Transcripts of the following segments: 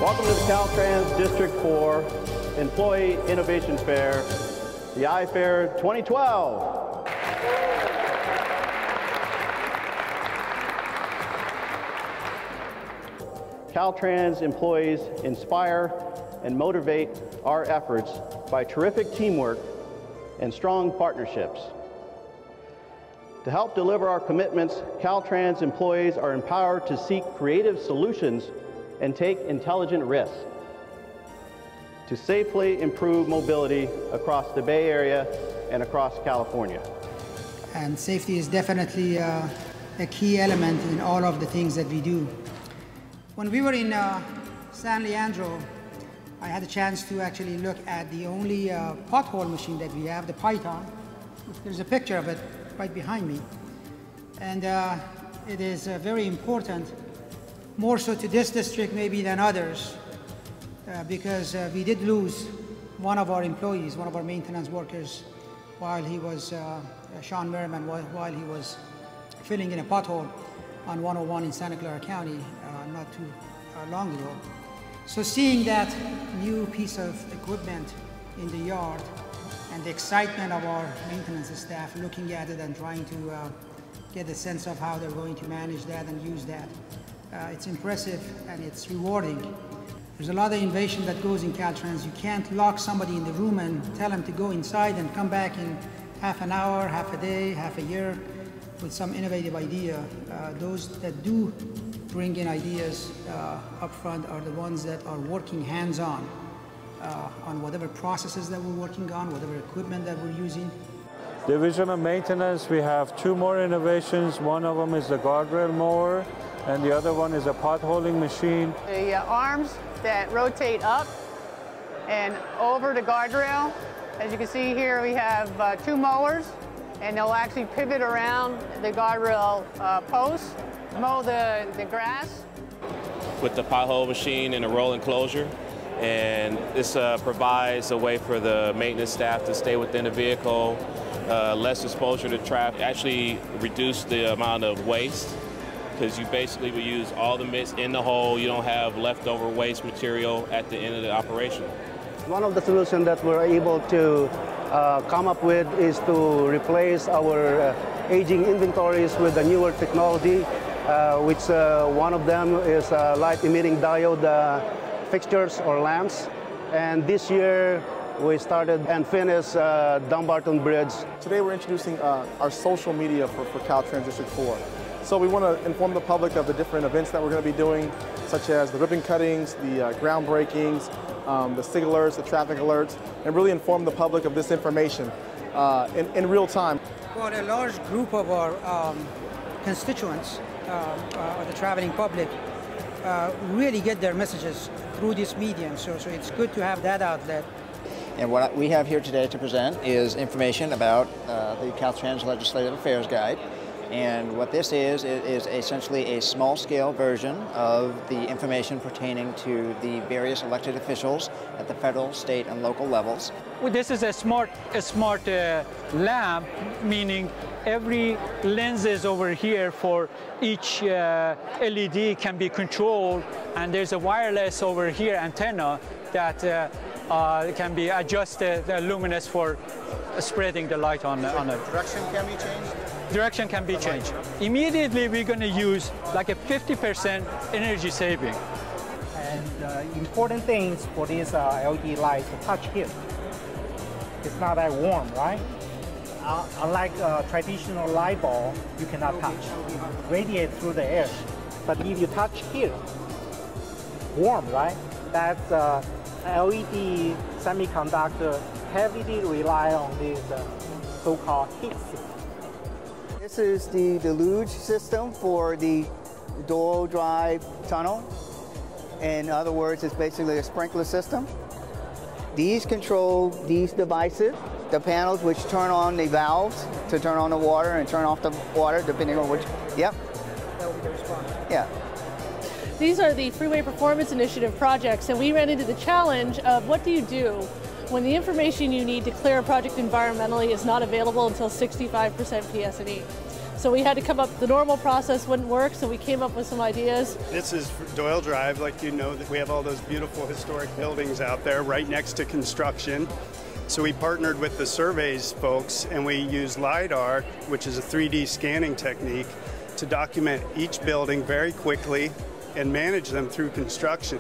Welcome to the Caltrans District 4 Employee Innovation Fair, the iFair 2012. Caltrans employees inspire and motivate our efforts by terrific teamwork and strong partnerships. To help deliver our commitments, Caltrans employees are empowered to seek creative solutions and take intelligent risks to safely improve mobility across the Bay Area and across California. And safety is definitely a key element in all of the things that we do. When we were in San Leandro, I had a chance to actually look at the only pothole machine that we have, the Python. There's a picture of it right behind me. And it is very important, more so to this district maybe than others, because we did lose one of our employees, one of our maintenance workers, while he was, Sean Merriman, while he was filling in a pothole on 101 in Santa Clara County not too long ago. So seeing that new piece of equipment in the yard and the excitement of our maintenance staff looking at it and trying to get a sense of how they're going to manage that and use that, it's impressive and it's rewarding. There's a lot of innovation that goes in Caltrans. You can't lock somebody in the room and tell them to go inside and come back in half an hour, half a day, half a year with some innovative idea. Those that do bring in ideas up front are the ones that are working hands-on on whatever processes that we're working on, whatever equipment that we're using. Division of Maintenance, we have two more innovations. One of them is the guardrail mower, and the other one is a potholing machine. The arms that rotate up and over the guardrail. As you can see here, we have two mowers, and they'll actually pivot around the guardrail posts, mow the grass. With the pothole machine and a roll enclosure, and this provides a way for the maintenance staff to stay within the vehicle, less exposure to traffic, actually reduce the amount of waste, because you basically will use all the mix in the hole. You don't have leftover waste material at the end of the operation. One of the solutions that we're able to come up with is to replace our aging inventories with a newer technology, which one of them is light-emitting diode fixtures or lamps. And this year we started and finished Dumbarton Bridge. Today we're introducing our social media for Caltrans District 4. So we want to inform the public of the different events that we're going to be doing, such as the ribbon cuttings, the groundbreakings, the SIG alerts, the traffic alerts, and really inform the public of this information in real time. Well, a large group of our constituents, or the traveling public, really get their messages through this medium, so it's good to have that outlet. And what we have here today to present is information about the Caltrans Legislative Affairs Guide. And what this is essentially a small-scale version of the information pertaining to the various elected officials at the federal, state, and local levels. Well, this is a smart lamp, meaning every lenses over here for each LED can be controlled, and there's a wireless over here antenna that can be adjusted, the luminous for spreading the light on it. Direction can be changed? Direction can be changed. Immediately we're going to use like a 50% energy saving. And important things for these LED lights to touch here. It's not that warm, right? Unlike a traditional light bulb, you cannot touch. Radiate through the air. But if you touch here, warm, right? That's LED semiconductor heavily rely on this so-called heat sink. This is the deluge system for the dual drive tunnel. In other words, it's basically a sprinkler system. These control these devices, the panels which turn on the valves to turn on the water and turn off the water depending on which, yep. That will be the response. Yeah. These are the Freeway Performance Initiative projects, and we ran into the challenge of what do you do when the information you need to clear a project environmentally is not available until 65% PS&E. So we had to come up, the normal process wouldn't work, so we came up with some ideas. This is Doyle Drive, like you know, that we have all those beautiful historic buildings out there right next to construction. So we partnered with the surveys folks and we used LiDAR, which is a 3D scanning technique, to document each building very quickly and manage them through construction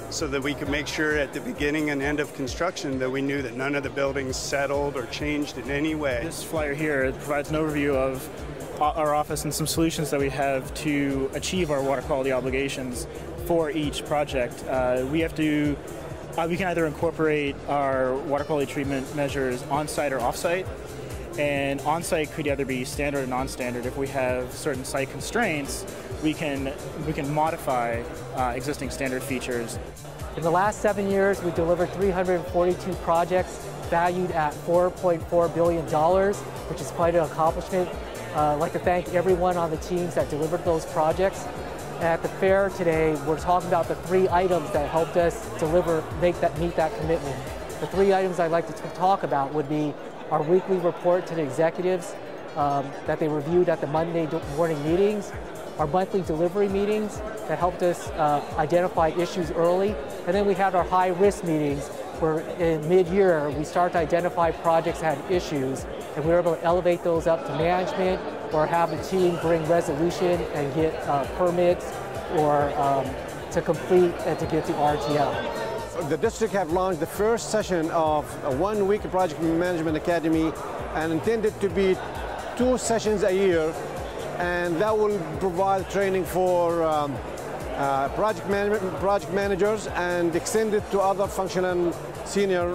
so that we could make sure at the beginning and end of construction that we knew that none of the buildings settled or changed in any way. This flyer here provides an overview of our office and some solutions that we have to achieve our water quality obligations for each project. We can either incorporate our water quality treatment measures on-site or off-site, and on-site could either be standard or non-standard. If we have certain site constraints, we can modify existing standard features. In the last 7 years, we delivered 342 projects valued at $4.4 billion, which is quite an accomplishment. I'd like to thank everyone on the teams that delivered those projects. At the fair today, we're talking about the 3 items that helped us meet that commitment. The 3 items I'd like to talk about would be our weekly report to the executives that they reviewed at the Monday morning meetings, our monthly delivery meetings that helped us identify issues early, and then we had our high-risk meetings where in mid-year we start to identify projects that had issues, and we were able to elevate those up to management or have the team bring resolution and get permits or to complete and to get to RTL. The district have launched the first session of a 1-week project management academy and intended to be 2 sessions a year, and that will provide training for project managers and extend it to other functional senior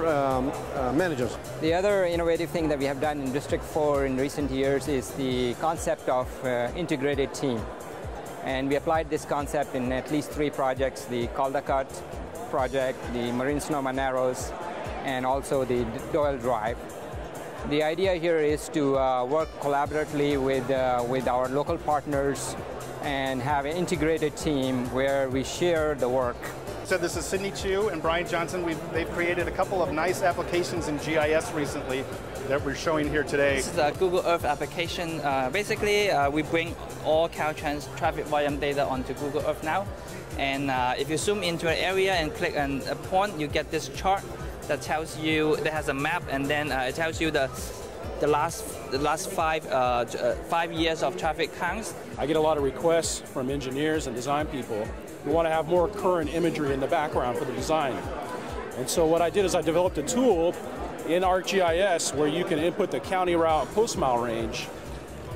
managers. The other innovative thing that we have done in District 4 in recent years is the concept of integrated team. And we applied this concept in at least 3 projects, the Caldecott project, the Marine Sonoma Narrows, and also the Doyle Drive. The idea here is to work collaboratively with our local partners and have an integrated team where we share the work. So this is Sydney Chu and Brian Johnson. They've created a couple of nice applications in GIS recently that we're showing here today. This is a Google Earth application. Basically, we bring all Caltrans traffic volume data onto Google Earth now. And if you zoom into an area and click on a point, you get this chart that tells you, that has a map, and then it tells you the last 5 years of traffic counts. I get a lot of requests from engineers and design people who want to have more current imagery in the background for the design. And so what I did is I developed a tool in ArcGIS where you can input the county route post mile range.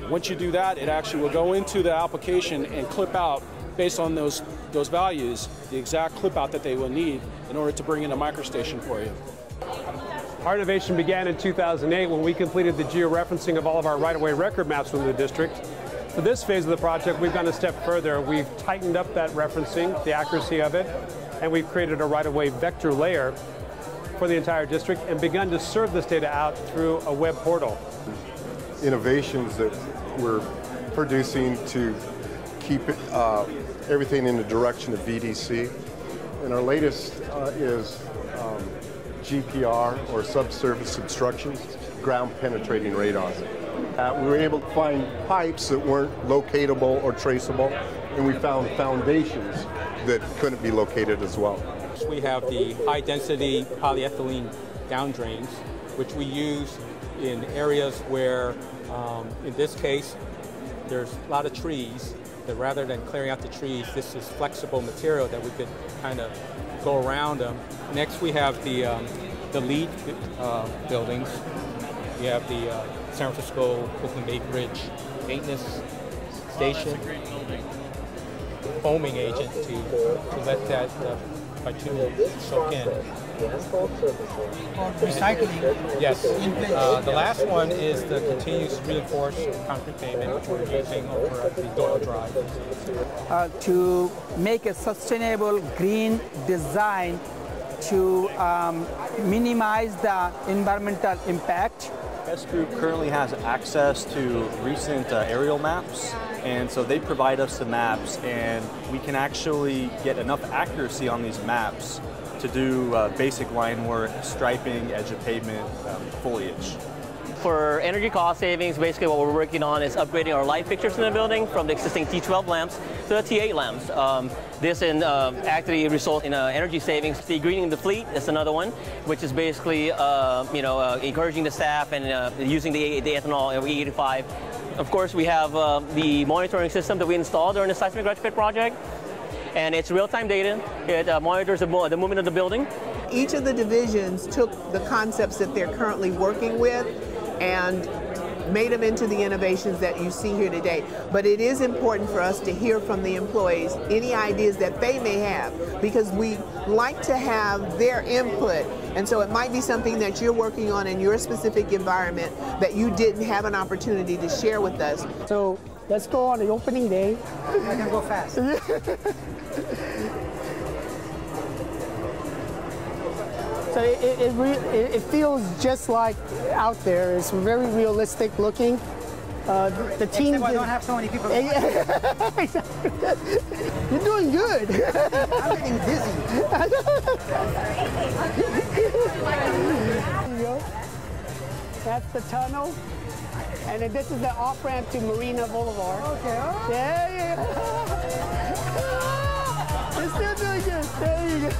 Once you do that, it actually will go into the application and clip out, based on those values, the exact clip out that they will need in order to bring in a microstation for you. Our innovation began in 2008 when we completed the georeferencing of all of our right-of-way record maps from the district. For this phase of the project, we've gone a step further. We've tightened up that referencing, the accuracy of it, and we've created a right-of-way vector layer for the entire district and begun to serve this data out through a web portal. Innovations that we're producing to keep everything in the direction of VDC. And our latest is GPR, or subsurface obstructions, ground penetrating radar. We were able to find pipes that weren't locatable or traceable, and we found foundations that couldn't be located as well. We have the high density polyethylene down drains, which we use in areas where, in this case, there's a lot of trees, that rather than clearing out the trees, this is flexible material that we could kind of go around them. Next, we have the lead buildings. We have the San Francisco Oakland Bay Bridge maintenance station, foaming agent to let that bitumen soak in. Recycling? Yes. The last one is the continuous reinforced concrete pavement, which we're using over at the Doyle Drive. To make a sustainable green design to minimize the environmental impact. S Group currently has access to recent aerial maps, and so they provide us the maps, and we can actually get enough accuracy on these maps to do basic line work, striping, edge of pavement, foliage. for energy cost savings, basically what we're working on is upgrading our light fixtures in the building from the existing T12 lamps to the T8 lamps. This actually results in energy savings. The greening the fleet is another one, which is basically encouraging the staff and using the ethanol E85. Of course, we have the monitoring system that we installed during the seismic retrofit project, and it's real-time data. It monitors the movement of the building. Each of the divisions took the concepts that they're currently working with and made them into the innovations that you see here today. But it is important for us to hear from the employees any ideas that they may have, because we like to have their input. And so it might be something that you're working on in your specific environment that you didn't have an opportunity to share with us. So let's go on the opening day. I can go fast. So it feels just like out there. It's very realistic looking. The team. Except I don't have so many people. You're doing good. I'm getting dizzy. There you go. That's the tunnel, and then this is the off ramp to Marina Boulevard. Okay. Yeah. You're still doing good. There you go.